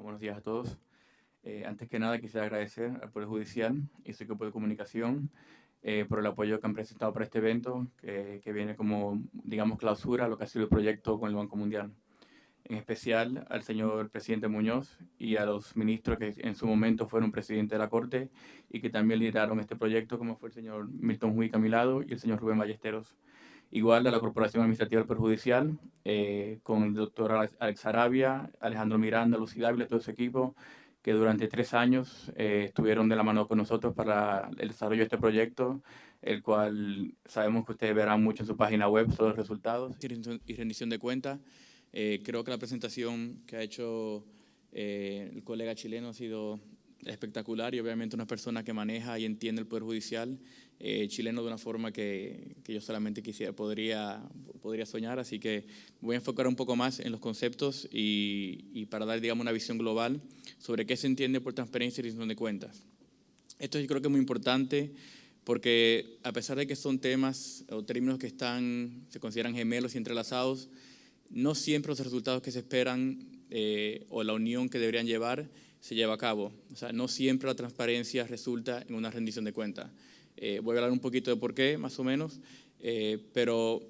Bueno, buenos días a todos. Antes que nada, quisiera agradecer al Poder Judicial y su equipo de comunicación por el apoyo que han presentado para este evento, que viene como, digamos, clausura a lo que ha sido el proyecto con el Banco Mundial. En especial al señor presidente Muñoz y a los ministros que en su momento fueron presidente de la Corte y que también lideraron este proyecto, como fue el señor Milton Huy Camilado y el señor Rubén Ballesteros. Igual a la Corporación Administrativa del Poder Judicial, con el doctor Alex Arabia, Alejandro Miranda, Lucy Dávila, todo ese equipo, que durante 3 años estuvieron de la mano con nosotros para el desarrollo de este proyecto, el cual sabemos que ustedes verán mucho en su página web, todos los resultados. Y rendición de cuentas. Creo que la presentación que ha hecho el colega chileno ha sido espectacular y obviamente una persona que maneja y entiende el Poder Judicial chileno de una forma que yo solamente podría soñar, así que voy a enfocar un poco más en los conceptos y para dar, digamos, una visión global sobre qué se entiende por transparencia y rendición de cuentas. Esto yo creo que es muy importante porque a pesar de que son temas o términos que se consideran gemelos y entrelazados, no siempre los resultados que se esperan o la unión que deberían llevar se lleva a cabo. O sea, no siempre la transparencia resulta en una rendición de cuentas. Voy a hablar un poquito de por qué, más o menos, pero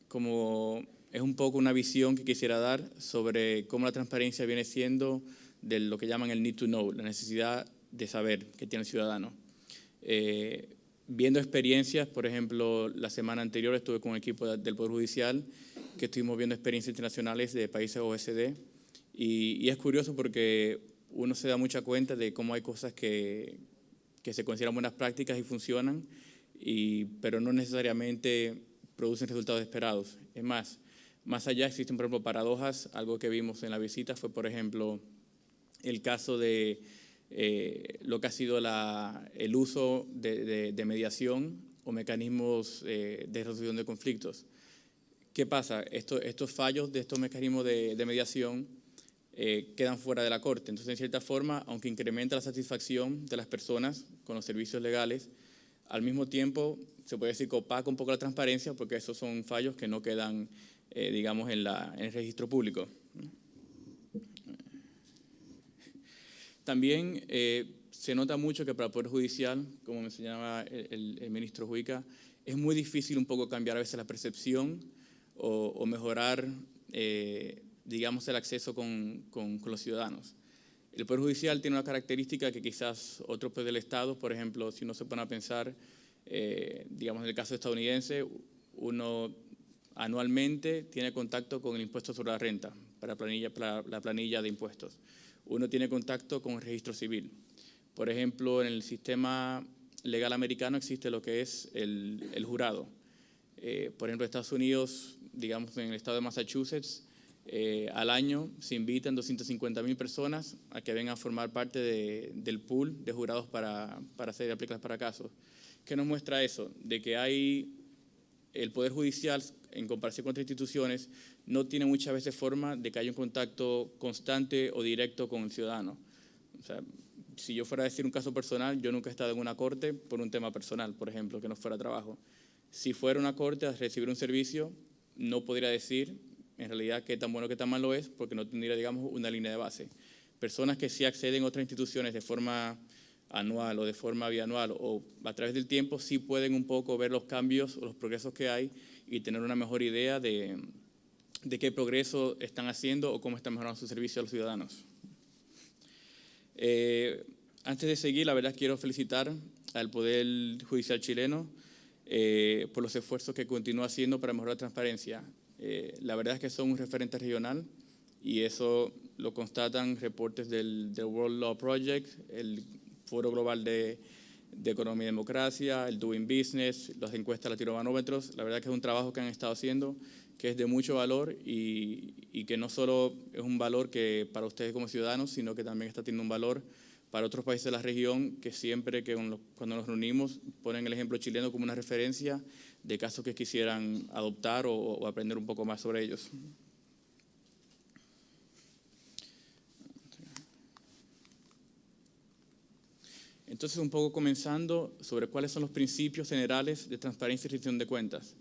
como es un poco una visión que quisiera dar sobre cómo la transparencia viene siendo de lo que llaman el need to know, la necesidad de saber que tiene el ciudadano. Viendo experiencias, por ejemplo, la semana anterior estuve con un equipo del Poder Judicial que estuvimos viendo experiencias internacionales de países OECD y es curioso porque uno se da mucha cuenta de cómo hay cosas que se consideran buenas prácticas y funcionan, pero no necesariamente producen resultados esperados. Es más allá existen, por ejemplo, paradojas. Algo que vimos en la visita fue, por ejemplo, el caso de lo que ha sido el uso de mediación o mecanismos de resolución de conflictos. ¿Qué pasa? Estos fallos de estos mecanismos de mediación quedan fuera de la Corte. Entonces, en cierta forma, aunque incrementa la satisfacción de las personas con los servicios legales, al mismo tiempo se puede decir que opaca un poco la transparencia porque esos son fallos que no quedan, digamos, en el registro público. También se nota mucho que para el Poder Judicial, como mencionaba el ministro Huica, es muy difícil un poco cambiar a veces la percepción o mejorar, digamos, el acceso con los ciudadanos. El Poder Judicial tiene una característica que quizás otros poderes del Estado, por ejemplo, si uno se pone a pensar, digamos, en el caso estadounidense, uno anualmente tiene contacto con el impuesto sobre la renta para la planilla de impuestos. Uno tiene contacto con el registro civil. Por ejemplo, en el sistema legal americano existe lo que es el jurado. Por ejemplo, en Estados Unidos, digamos en el estado de Massachusetts, al año se invitan 250.000 personas a que vengan a formar parte del pool de jurados para ser aplicadas para casos. ¿Qué nos muestra eso? De que el Poder Judicial, en comparación con otras instituciones, no tiene muchas veces forma de que haya un contacto constante o directo con el ciudadano. O sea, si yo fuera a decir un caso personal, yo nunca he estado en una corte por un tema personal, por ejemplo, que no fuera trabajo. Si fuera una corte a recibir un servicio, no podría decir en realidad qué tan bueno o qué tan malo es, porque no tendría, digamos, una línea de base. Personas que sí acceden a otras instituciones de forma anual o de forma bianual o a través del tiempo, sí pueden un poco ver los cambios o los progresos que hay y tener una mejor idea de qué progreso están haciendo o cómo están mejorando su servicio a los ciudadanos. Antes de seguir, la verdad quiero felicitar al Poder Judicial chileno por los esfuerzos que continúa haciendo para mejorar la transparencia. La verdad es que son un referente regional y eso lo constatan reportes del World Law Project, el Foro Global de Economía y Democracia, el Doing Business, las encuestas latinobarómetros. La verdad que es un trabajo que han estado haciendo que es de mucho valor y que no solo es un valor que para ustedes como ciudadanos, sino que también está teniendo un valor para otros países de la región que siempre que cuando nos reunimos ponen el ejemplo chileno como una referencia de casos que quisieran adoptar o aprender un poco más sobre ellos. Entonces, un poco comenzando sobre cuáles son los principios generales de transparencia y rendición de cuentas.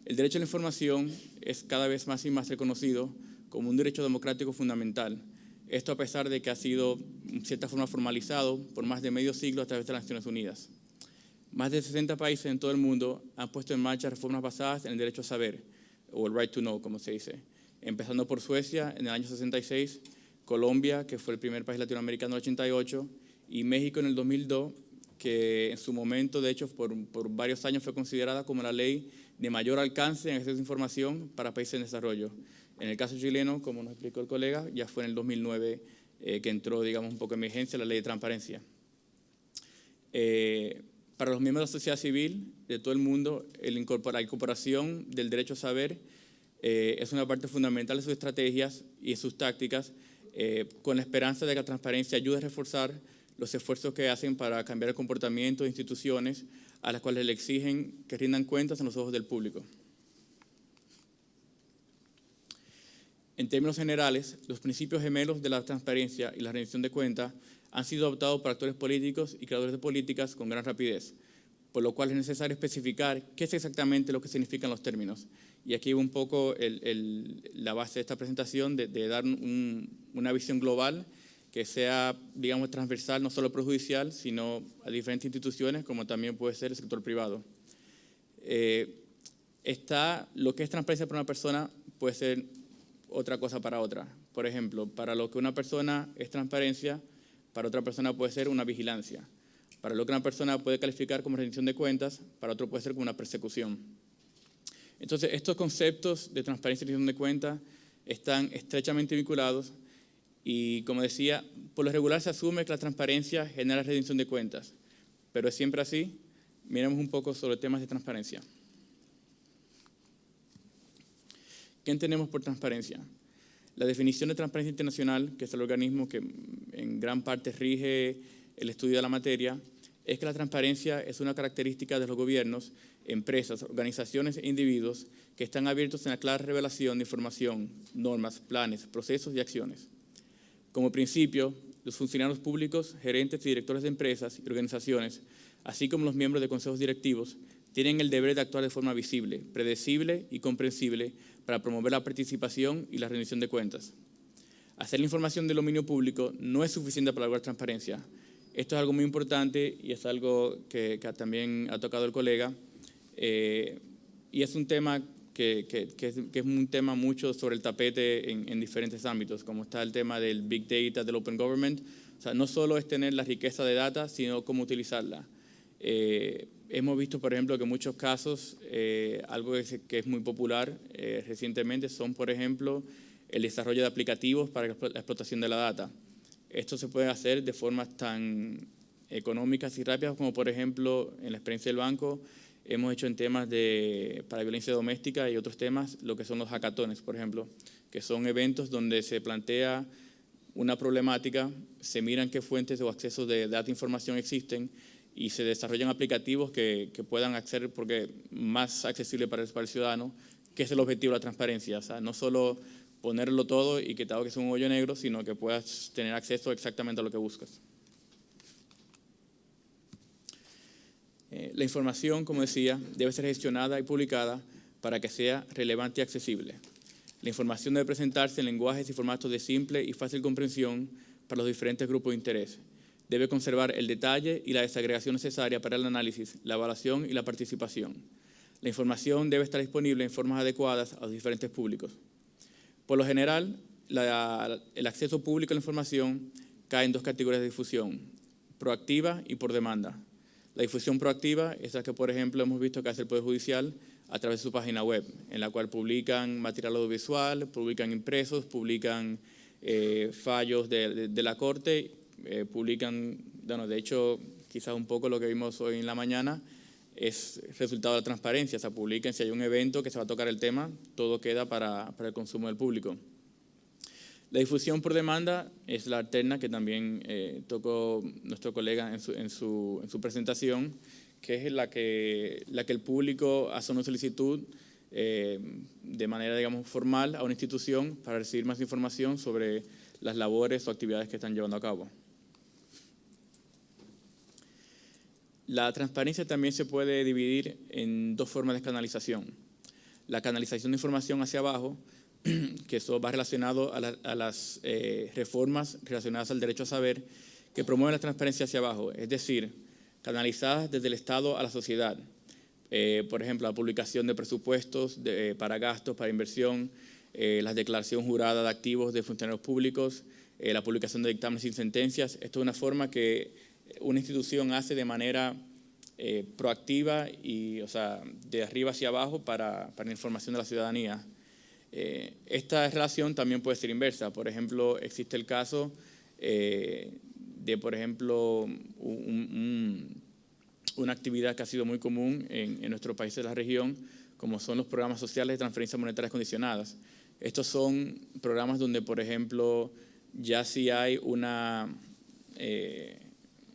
El derecho a la información es cada vez más y más reconocido como un derecho democrático fundamental Esto a pesar de que ha sido, en cierta forma, formalizado por más de medio siglo a través de las Naciones Unidas. Más de 60 países en todo el mundo han puesto en marcha reformas basadas en el derecho a saber, o el right to know, como se dice, empezando por Suecia en el año 66, Colombia, que fue el primer país latinoamericano en el 88, y México en el 2002, que en su momento, de hecho, por varios años fue considerada como la ley de mayor alcance en acceso a información para países en desarrollo. En el caso chileno, como nos explicó el colega, ya fue en el 2009 que entró, digamos, un poco en vigencia la ley de transparencia. Para los miembros de la sociedad civil de todo el mundo, la incorporación del derecho a saber es una parte fundamental de sus estrategias y de sus tácticas, con la esperanza de que la transparencia ayude a reforzar los esfuerzos que hacen para cambiar el comportamiento de instituciones a las cuales le exigen que rindan cuentas en los ojos del público. En términos generales, los principios gemelos de la transparencia y la rendición de cuentas han sido adoptados por actores políticos y creadores de políticas con gran rapidez, por lo cual es necesario especificar qué es exactamente lo que significan los términos. Y aquí un poco la base de esta presentación de dar una visión global que sea, digamos, transversal, no solo prejudicial, sino a diferentes instituciones, como también puede ser el sector privado. Lo que es transparencia para una persona puede ser otra cosa para otra. Por ejemplo, para lo que una persona es transparencia, para otra persona puede ser una vigilancia. Para lo que una persona puede calificar como rendición de cuentas, para otro puede ser como una persecución. Entonces, estos conceptos de transparencia y rendición de cuentas están estrechamente vinculados y, como decía, por lo regular se asume que la transparencia genera rendición de cuentas. Pero ¿es siempre así? Miremos un poco sobre temas de transparencia. ¿Qué entendemos por transparencia? La definición de Transparencia Internacional, que es el organismo que en gran parte rige el estudio de la materia, es que la transparencia es una característica de los gobiernos, empresas, organizaciones e individuos que están abiertos en la clara revelación de información, normas, planes, procesos y acciones. Como principio, los funcionarios públicos, gerentes y directores de empresas y organizaciones, así como los miembros de consejos directivos, tienen el deber de actuar de forma visible, predecible y comprensible para promover la participación y la rendición de cuentas. Hacer la información del dominio público no es suficiente para lograr transparencia. Esto es algo muy importante y es algo que también ha tocado el colega. Y es un tema que es un tema mucho sobre el tapete en diferentes ámbitos, como está el tema del Big Data, del Open Government. O sea, no solo es tener la riqueza de data, sino cómo utilizarla. Hemos visto, por ejemplo, que en muchos casos, algo que es muy popular recientemente son, por ejemplo, el desarrollo de aplicativos para la explotación de la data. Esto se puede hacer de formas tan económicas y rápidas como, por ejemplo, en la experiencia del banco, hemos hecho en temas para violencia doméstica y otros temas, lo que son los hackatones, por ejemplo, que son eventos donde se plantea una problemática, se miran qué fuentes o accesos de data e información existen y se desarrollan aplicativos que puedan ser más accesible para el ciudadano, que es el objetivo de la transparencia. O sea, no solo ponerlo todo y que te haga que sea un hoyo negro, sino que puedas tener acceso exactamente a lo que buscas. La información, como decía, debe ser gestionada y publicada para que sea relevante y accesible. La información debe presentarse en lenguajes y formatos de simple y fácil comprensión para los diferentes grupos de interés. Debe conservar el detalle y la desagregación necesaria para el análisis, la evaluación y la participación. La información debe estar disponible en formas adecuadas a los diferentes públicos. Por lo general, el acceso público a la información cae en dos categorías de difusión, proactiva y por demanda. La difusión proactiva es la que, por ejemplo, hemos visto que hace el Poder Judicial a través de su página web, en la cual publican material audiovisual, publican impresos, publican fallos de la Corte, publican, bueno, de hecho, quizás un poco lo que vimos hoy en la mañana es resultado de la transparencia. O sea, publican si hay un evento que se va a tocar el tema, todo queda para el consumo del público. La difusión por demanda es la alterna que también tocó nuestro colega en su presentación, que es la que el público hace una solicitud de manera, digamos, formal a una institución para recibir más información sobre las labores o actividades que están llevando a cabo. La transparencia también se puede dividir en dos formas de canalización. La canalización de información hacia abajo que eso va relacionado a las reformas relacionadas al derecho a saber, que promueven la transparencia hacia abajo, es decir, canalizadas desde el Estado a la sociedad. Por ejemplo, la publicación de presupuestos para gastos, para inversión, la declaración jurada de activos de funcionarios públicos, la publicación de dictámenes sin sentencias. Esto es una forma que una institución hace de manera proactiva y, o sea, de arriba hacia abajo para la información de la ciudadanía. Esta relación también puede ser inversa. Por ejemplo, existe el caso de, por ejemplo, una actividad que ha sido muy común en nuestros países de la región, como son los programas sociales de transferencias monetarias condicionadas. Estos son programas donde, por ejemplo, ya sí hay una...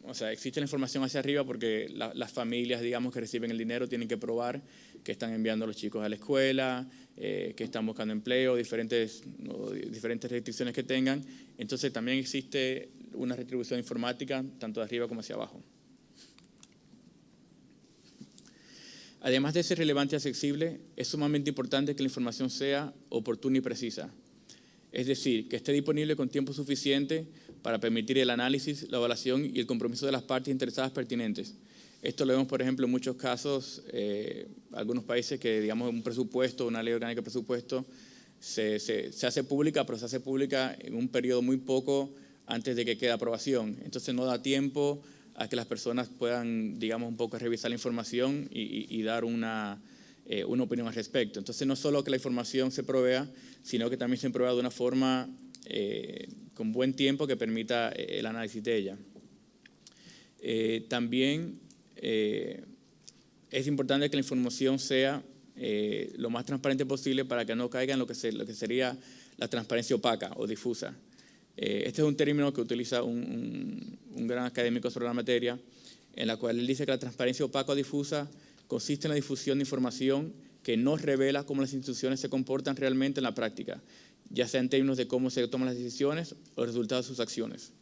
o sea, existe la información hacia arriba porque las familias, digamos, que reciben el dinero tienen que probar que están enviando a los chicos a la escuela, que están buscando empleo, diferentes restricciones que tengan. Entonces también existe una retribución informática tanto de arriba como hacia abajo. Además de ser relevante y accesible, es sumamente importante que la información sea oportuna y precisa. Es decir, que esté disponible con tiempo suficiente para permitir el análisis, la evaluación y el compromiso de las partes interesadas pertinentes. Esto lo vemos, por ejemplo, en muchos casos, algunos países que, digamos, un presupuesto, una ley orgánica de presupuesto, se hace pública, pero se hace pública en un periodo muy poco antes de que quede aprobación. Entonces no da tiempo a que las personas puedan, digamos, un poco revisar la información y dar una opinión al respecto. Entonces no solo que la información se provea, sino que también se provea de una forma con buen tiempo que permita el análisis de ella. También es importante que la información sea lo más transparente posible para que no caiga en lo que sería la transparencia opaca o difusa. Este es un término que utiliza un gran académico sobre la materia, en la cual él dice que la transparencia opaca o difusa consiste en la difusión de información que no revela cómo las instituciones se comportan realmente en la práctica, ya sea en términos de cómo se toman las decisiones o los resultados de sus acciones.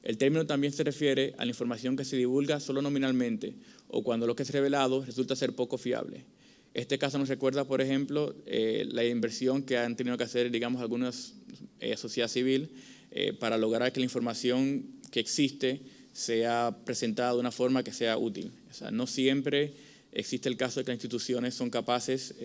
El término también se refiere a la información que se divulga solo nominalmente o cuando lo que es revelado resulta ser poco fiable. Este caso nos recuerda, por ejemplo, la inversión que han tenido que hacer, digamos, algunas sociedad civil para lograr que la información que existe sea presentada de una forma que sea útil. O sea, no siempre existe el caso de que las instituciones son capaces,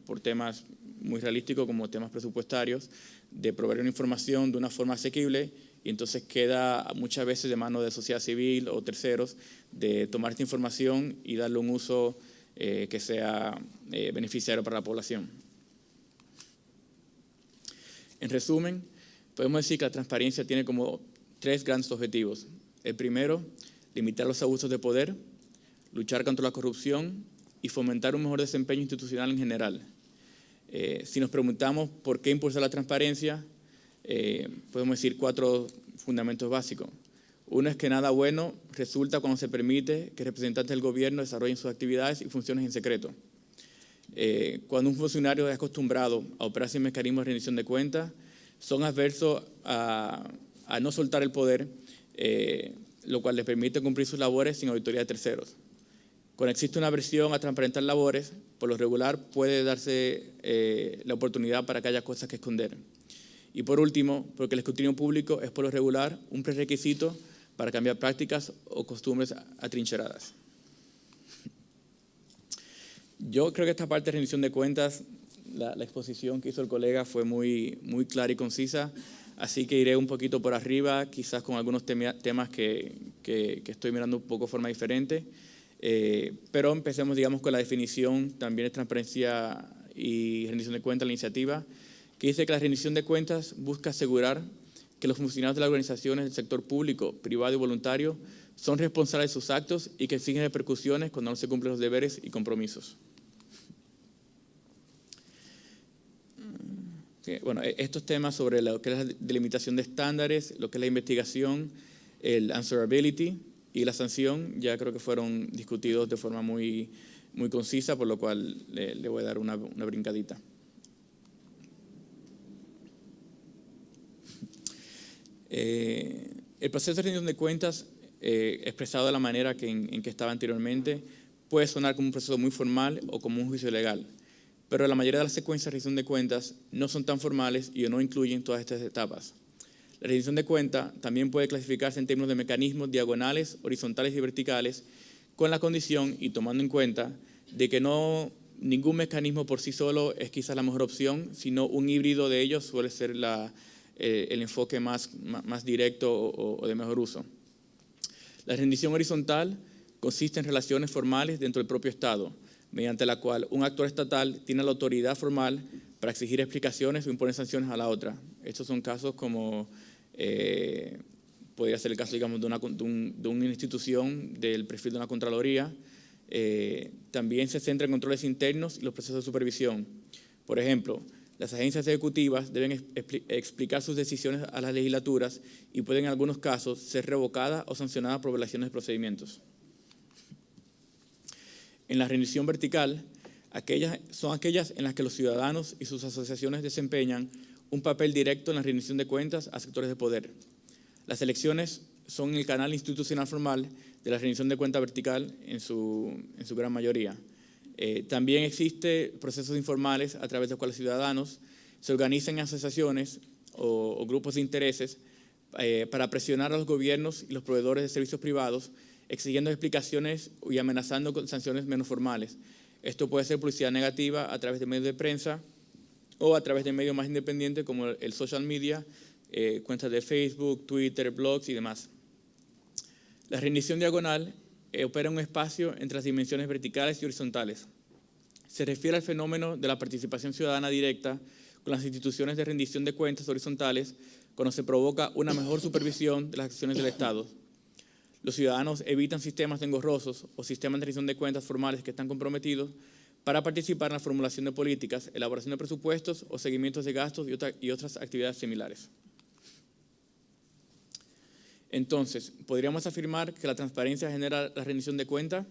por temas muy realísticos como temas presupuestarios, de proveer una información de una forma asequible y entonces queda muchas veces de mano de sociedad civil o terceros de tomar esta información y darle un uso que sea beneficiario para la población. En resumen, podemos decir que la transparencia tiene como 3 grandes objetivos. El primero, limitar los abusos de poder, luchar contra la corrupción y fomentar un mejor desempeño institucional en general. Si nos preguntamos por qué impulsar la transparencia, podemos decir 4 fundamentos básicos. Uno es que nada bueno resulta cuando se permite que representantes del gobierno desarrollen sus actividades y funciones en secreto. Cuando un funcionario es acostumbrado a operar sin mecanismos de rendición de cuentas, son adversos a no soltar el poder, lo cual les permite cumplir sus labores sin auditoría de terceros. Cuando existe una aversión a transparentar labores, por lo regular puede darse la oportunidad para que haya cosas que esconder. Y por último, porque el escrutinio público es por lo regular un prerequisito para cambiar prácticas o costumbres atrincheradas. Yo creo que esta parte de rendición de cuentas, la exposición que hizo el colega fue muy clara y concisa, así que iré un poquito por arriba, quizás con algunos temas que estoy mirando un poco de forma diferente, pero empecemos, digamos, con la definición también de transparencia y rendición de cuentas de la iniciativa, que dice que la rendición de cuentas busca asegurar que los funcionarios de las organizaciones del sector público, privado y voluntario son responsables de sus actos y que exigen repercusiones cuando no se cumplen los deberes y compromisos. Bueno, estos temas sobre lo que es la delimitación de estándares, lo que es la investigación, el answerability y la sanción, ya creo que fueron discutidos de forma muy concisa, por lo cual le voy a dar una brincadita. El proceso de rendición de cuentas, expresado de la manera en que estaba anteriormente, puede sonar como un proceso muy formal o como un juicio legal, pero la mayoría de las secuencias de rendición de cuentas no son tan formales y no incluyen todas estas etapas. La rendición de cuentas también puede clasificarse en términos de mecanismos diagonales, horizontales y verticales, con la condición y tomando en cuenta de que ningún mecanismo por sí solo es quizás la mejor opción, sino un híbrido de ellos suele ser el enfoque más directo o de mejor uso. La rendición horizontal consiste en relaciones formales dentro del propio Estado, mediante la cual un actor estatal tiene la autoridad formal para exigir explicaciones o imponer sanciones a la otra. Estos son casos como podría ser el caso, digamos, de una institución del perfil de una Contraloría. También se centra en controles internos y los procesos de supervisión. Por ejemplo, las agencias ejecutivas deben explicar sus decisiones a las legislaturas y pueden en algunos casos ser revocadas o sancionadas por violaciones de procedimientos. En la rendición vertical, son aquellas en las que los ciudadanos y sus asociaciones desempeñan un papel directo en la rendición de cuentas a sectores de poder. Las elecciones son el canal institucional formal de la rendición de cuentas vertical en su gran mayoría. También existen procesos informales a través de los cuales ciudadanos se organizan en asociaciones o grupos de intereses para presionar a los gobiernos y los proveedores de servicios privados, exigiendo explicaciones y amenazando con sanciones menos formales. Esto puede ser publicidad negativa a través de medios de prensa o a través de medios más independientes como el social media, cuentas de Facebook, Twitter, blogs y demás. La rendición diagonal opera en un espacio entre las dimensiones verticales y horizontales. Se refiere al fenómeno de la participación ciudadana directa con las instituciones de rendición de cuentas horizontales cuando se provoca una mejor supervisión de las acciones del Estado. Los ciudadanos evitan sistemas engorrosos o sistemas de rendición de cuentas formales que están comprometidos para participar en la formulación de políticas, elaboración de presupuestos o seguimientos de gastos y otras actividades similares. Entonces, ¿podríamos afirmar que la transparencia genera la rendición de cuentas?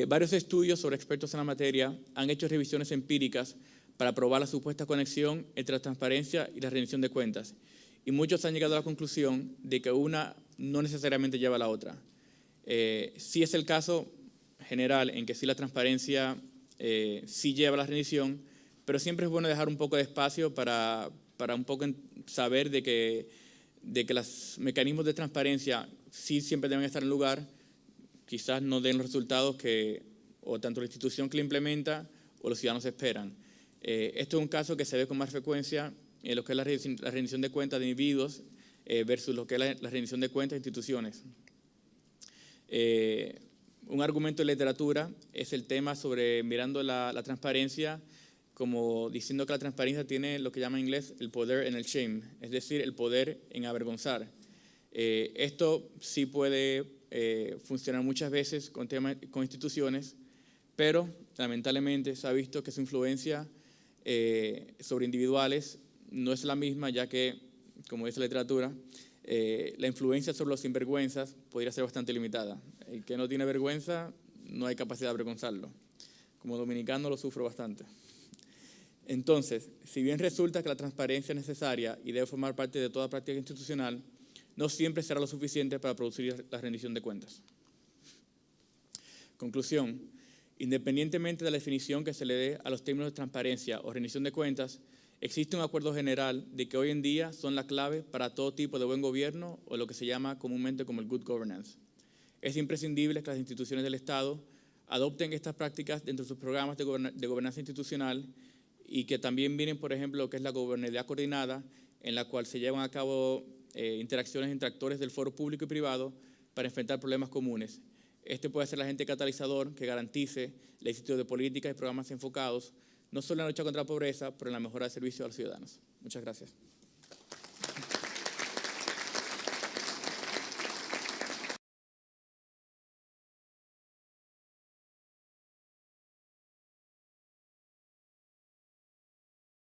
Varios estudios sobre expertos en la materia han hecho revisiones empíricas para probar la supuesta conexión entre la transparencia y la rendición de cuentas, y muchos han llegado a la conclusión de que una no necesariamente lleva a la otra. Sí es el caso general en que sí la transparencia sí lleva a la rendición, pero siempre es bueno dejar un poco de espacio para un poco saber de que los mecanismos de transparencia sí siempre deben estar en lugar, quizás no den los resultados que o tanto la institución que la implementa o los ciudadanos esperan. Esto es un caso que se ve con más frecuencia en lo que es la rendición de cuentas de individuos versus lo que es la rendición de cuentas de instituciones. Un argumento de literatura es el tema sobre mirando la transparencia como diciendo que la transparencia tiene lo que llama en inglés el poder en el shame, es decir, el poder en avergonzar. Esto sí puede funcionar muchas veces con instituciones, pero lamentablemente se ha visto que su influencia sobre individuales no es la misma, ya que, como dice la literatura, la influencia sobre los sinvergüenzas podría ser bastante limitada. El que no tiene vergüenza, no hay capacidad de avergonzarlo. Como dominicano lo sufro bastante. Entonces, si bien resulta que la transparencia es necesaria y debe formar parte de toda práctica institucional, no siempre será lo suficiente para producir la rendición de cuentas. Conclusión. Independientemente de la definición que se le dé a los términos de transparencia o rendición de cuentas, existe un acuerdo general de que hoy en día son la clave para todo tipo de buen gobierno o lo que se llama comúnmente como el good governance. Es imprescindible que las instituciones del Estado adopten estas prácticas dentro de sus programas de gobernanza institucional y que también vienen, por ejemplo, lo que es la gobernabilidad coordinada, en la cual se llevan a cabo interacciones entre actores del foro público y privado para enfrentar problemas comunes. Este puede ser el agente catalizador que garantice el éxito de políticas y programas enfocados no solo en la lucha contra la pobreza, pero en la mejora del servicio a los ciudadanos. Muchas gracias.